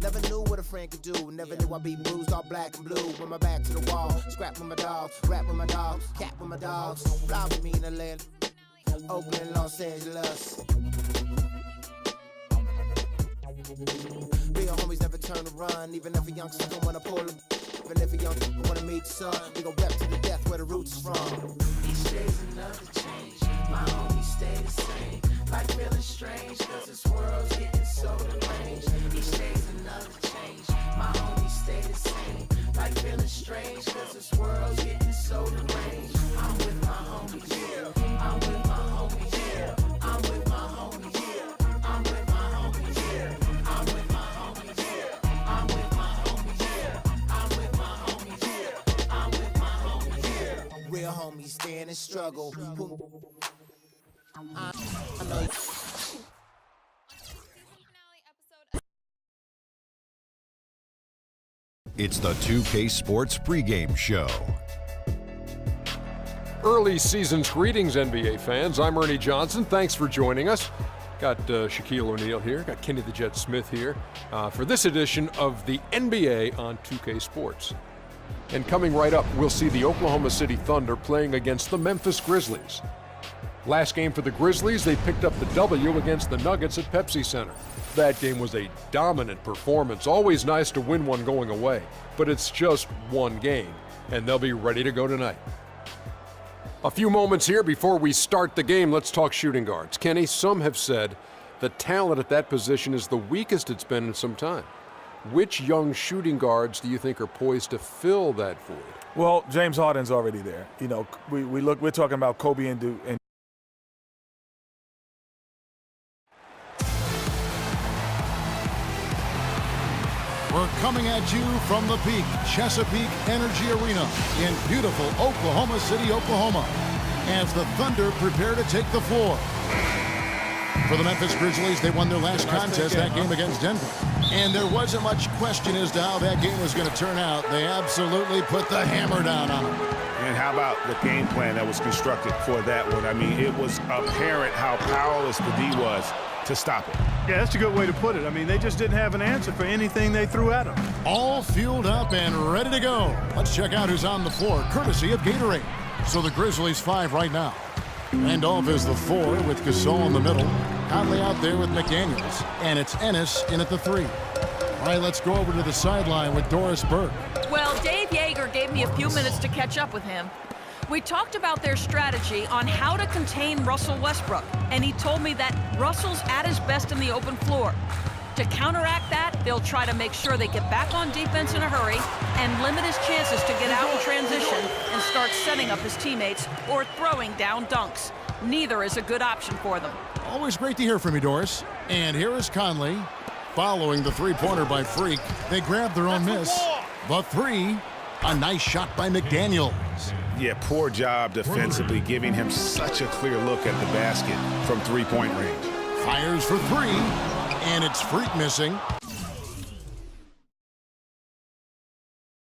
Never knew what a friend could do. Never knew I'd be bruised all black and blue. With my back to the wall, scrap with my dogs, rap with my dogs, cat with my dogs. Fly with me in the land, Oakland, Los Angeles. Real homies never turn to run, even if a young sucker wanna pull them. Even if a young sucker wanna meet the sun, we gon' rep to the death where the roots is from. Each day's another change, my homies stay the same. Like feeling strange, cause this world's getting so deranged. Each day's another change, my homies stay the same. Like feeling strange, cause this world's getting so deranged. I'm with my homies, yeah. I'm with my homies, yeah. I'm with my homies, yeah. I'm with my homies, yeah. I'm with my homies, yeah. I'm with my homies, yeah. I'm with my homies, yeah. I'm with my homies, yeah. Real homies stand and struggle. I know you. It's the 2K Sports pregame show. Early season's greetings, NBA fans. I'm Ernie Johnson. Thanks for joining us. Got Shaquille O'Neal here. Got Kenny the Jet Smith here for this edition of the NBA on 2K Sports. And coming right up, we'll see the Oklahoma City Thunder playing against the Memphis Grizzlies. Last game for the Grizzlies, they picked up the W against the Nuggets at Pepsi Center. That game was a dominant performance. Always nice to win one going away, but it's just one game, and they'll be ready to go tonight. A few moments here before we start the game, let's talk shooting guards. Kenny, some have said the talent at that position is the weakest it's been in some time. Which young shooting guards do you think are poised to fill that void? Well, James Harden's already there. You know, we're talking about Kobe and We're coming at you from the Peak Chesapeake Energy Arena in beautiful Oklahoma City, Oklahoma, as the Thunder prepare to take the floor. For the Memphis Grizzlies, they won their last contest, that game against Denver. And there wasn't much question as to how that game was going to turn out. They absolutely put the hammer down on them. And how about the game plan that was constructed for that one? I mean, it was apparent how powerless the D was to stop it. Yeah, that's a good way to put it. I mean, they just didn't have an answer for anything they threw at them. All fueled up and ready to go. Let's check out who's on the floor, courtesy of Gatorade. So the Grizzlies 5 right now. Randolph is the 4 with Gasol in the middle. Conley out there with McDaniels. And it's Ennis in at the 3. All right, let's go over to the sideline with Doris Burke. Well, Dave Yeager gave me a few minutes to catch up with him. We talked about their strategy on how to contain Russell Westbrook, and he told me that Russell's at his best in the open floor. To counteract that, they'll try to make sure they get back on defense in a hurry and limit his chances to get out in transition and start setting up his teammates or throwing down dunks. Neither is a good option for them. Always great to hear from you, Doris. And here is Conley following the three-pointer by Freak. They grab their own miss. The 3, a nice shot by McDaniels. Yeah, poor job defensively, giving him such a clear look at the basket from three-point range. Fires for 3, and it's Freak missing.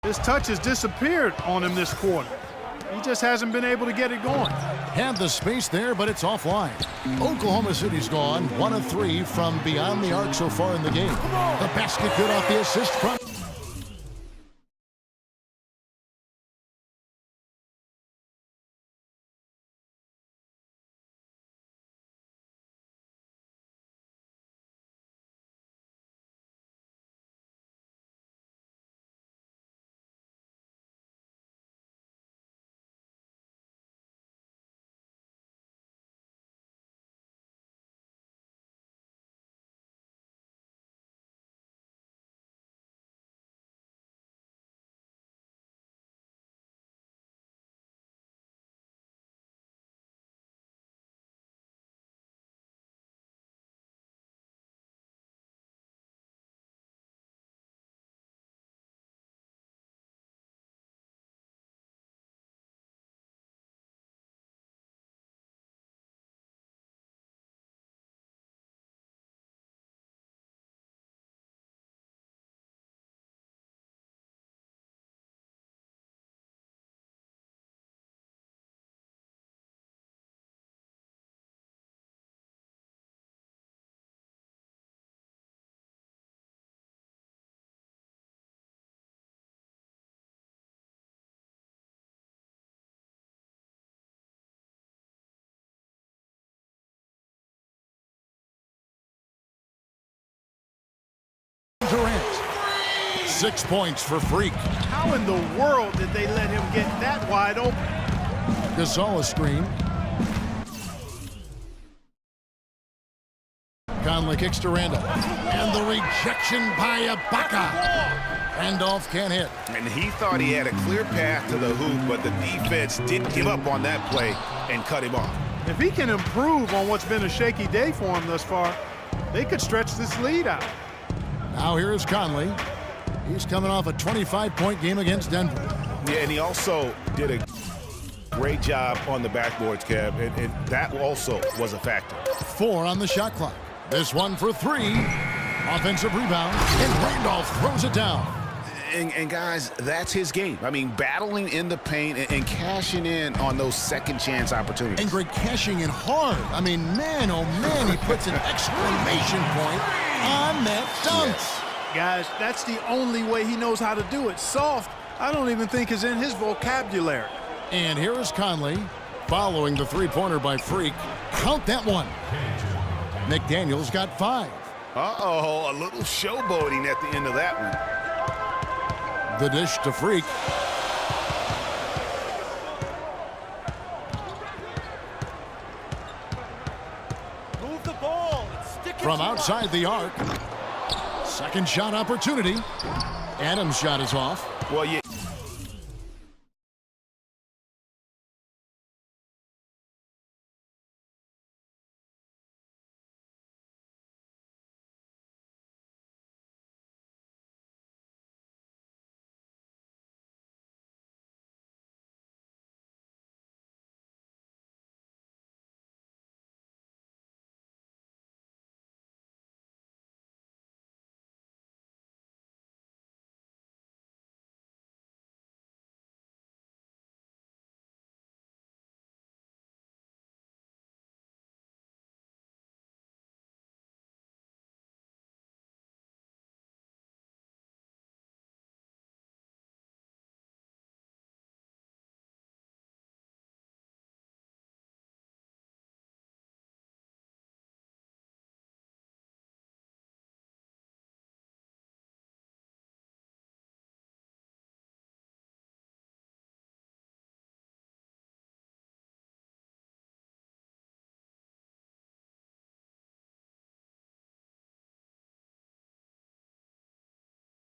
His touch has disappeared on him this quarter. He just hasn't been able to get it going. Had the space there, but it's offline. Oklahoma City's gone 1 of 3 from beyond the arc so far in the game. The basket good off the assist from 6 points for Freak. How in the world did they let him get that wide open? Gasol a screen. Conley kicks to Randall. And the rejection by Ibaka. Randolph can't hit. And he thought he had a clear path to the hoop, but the defense didn't give up on that play and cut him off. If he can improve on what's been a shaky day for him thus far, they could stretch this lead out. Now here is Conley. He's coming off a 25-point game against Denver. Yeah, and he also did a great job on the backboards, Kev, and that also was a factor. 4 on the shot clock. This one for 3. Offensive rebound, and Randolph throws it down. And guys, that's his game. I mean, battling in the paint and cashing in on those second chance opportunities. And Greg cashing in hard. I mean, man, oh man, he puts an exclamation point on that dunk. Yes. Guys, that's the only way he knows how to do it. Soft, I don't even think is in his vocabulary. And here is Conley following the three-pointer by Freak. Count that one. McDaniels got 5. Uh-oh, a little showboating at the end of that one. The dish to Freak. Move the ball. From outside the arc. Second shot opportunity. Adams' shot is off. Well, yeah.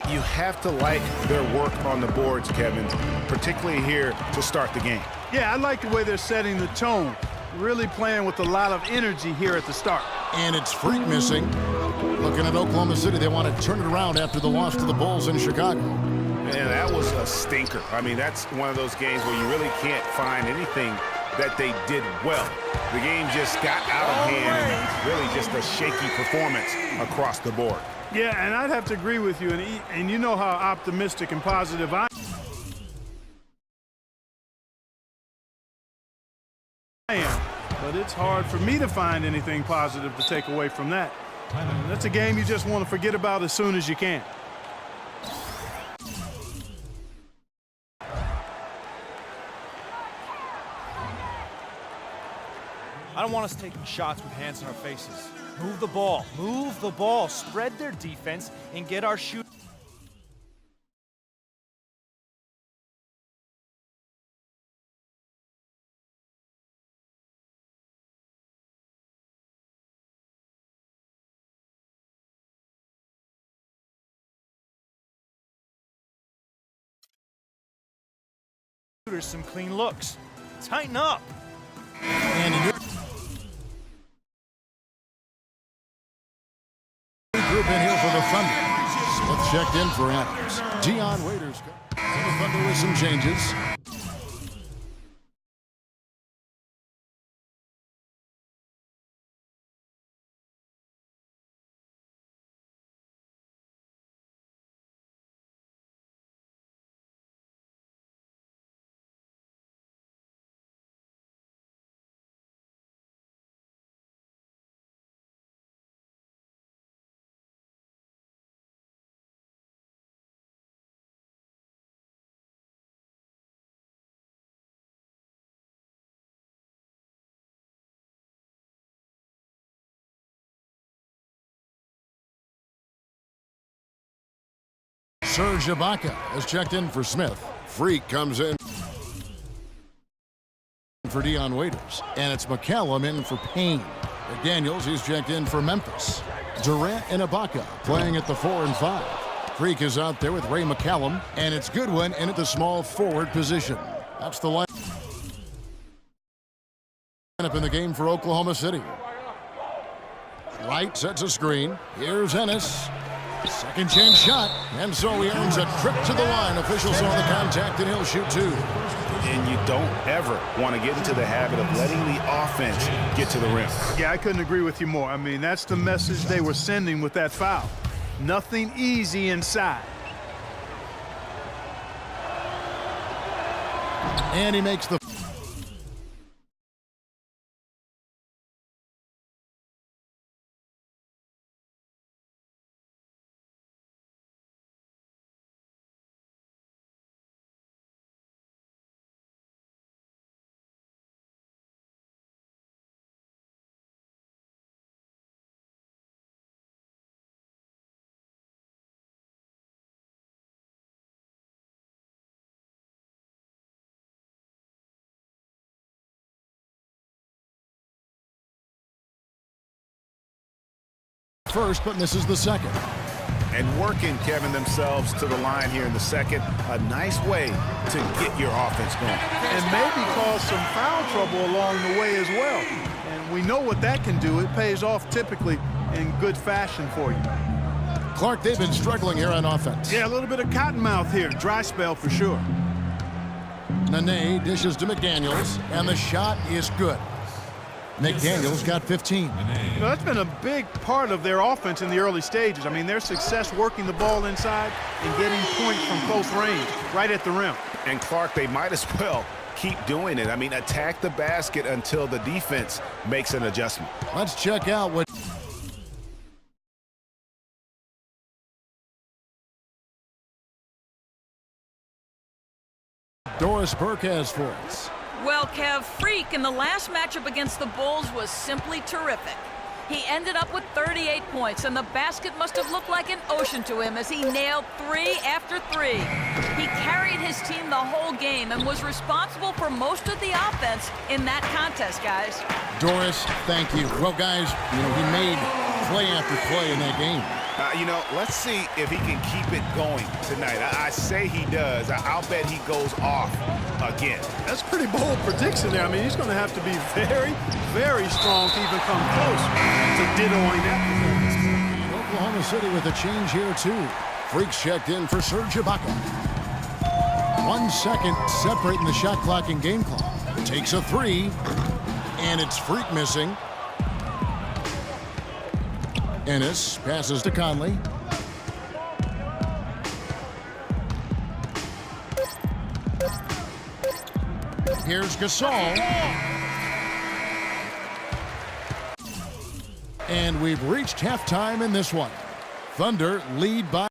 You have to like their work on the boards, Kevin, particularly here to start the game. Yeah, I like the way they're setting the tone. Really playing with a lot of energy here at the start. And it's Freak missing. Looking at Oklahoma City, they want to turn it around after the loss to the Bulls in Chicago. And that was a stinker. I mean, that's one of those games where you really can't find anything that they did well. The game just got out of hand and really just a shaky performance across the board. Yeah, and I'd have to agree with you, and you know how optimistic and positive I am. But it's hard for me to find anything positive to take away from that. That's a game you just want to forget about as soon as you can. I don't want us taking shots with hands in our faces. Move the ball. Move the ball. Spread their defense and get our shoot. Some clean looks. Tighten up. And a group in here for the Thunder. Smith checked in for Adams. Dion Waiters. The Thunder with some changes. Serge Ibaka has checked in for Smith. Freak comes in for Dion Waiters. And it's McCallum in for Payne. McDaniels, he's checked in for Memphis. Durant and Ibaka playing at the 4 and 5. Freak is out there with Ray McCallum. And it's Goodwin in at the small forward position. That's the line up in the game for Oklahoma City. Light sets a screen. Here's Ennis. Second chance shot. And so he earns a trip to the line. Officials saw the contact and he'll shoot 2. And you don't ever want to get into the habit of letting the offense get to the rim. Yeah, I couldn't agree with you more. I mean, that's the message they were sending with that foul. Nothing easy inside. And he makes the first, but misses the second. And working, Kevin, themselves to the line here in the second. A nice way to get your offense going. And maybe cause some foul trouble along the way as well. And we know what that can do. It pays off typically in good fashion for you. Clark, they've been struggling here on offense. Yeah, a little bit of cottonmouth here. Dry spell for sure. Nene dishes to McDaniels, and the shot is good. McDaniels got 15. You know, that's been a big part of their offense in the early stages. I mean, their success working the ball inside and getting points from close range, right at the rim. And Clark, they might as well keep doing it. I mean, attack the basket until the defense makes an adjustment. Let's check out what Doris Burke has for us. Well, Kev, Freak in the last matchup against the Bulls was simply terrific. He ended up with 38 points, and the basket must have looked like an ocean to him as he nailed 3 after 3. He carried his team the whole game and was responsible for most of the offense in that contest, guys. Doris, thank you. Well, guys, you know, he made play after play in that game. You know, let's see if he can keep it going tonight. I say he does. I'll bet he goes off again. That's a pretty bold prediction there. I mean, he's going to have to be very, very strong to even come close to dittoing that performance. Oklahoma City with a change here, too. Freaks checked in for Serge Ibaka. 1 second separating the shot clock and game clock. Takes a 3, and it's Freak missing. Ennis passes to Conley. Here's Gasol. And we've reached halftime in this one. Thunder lead by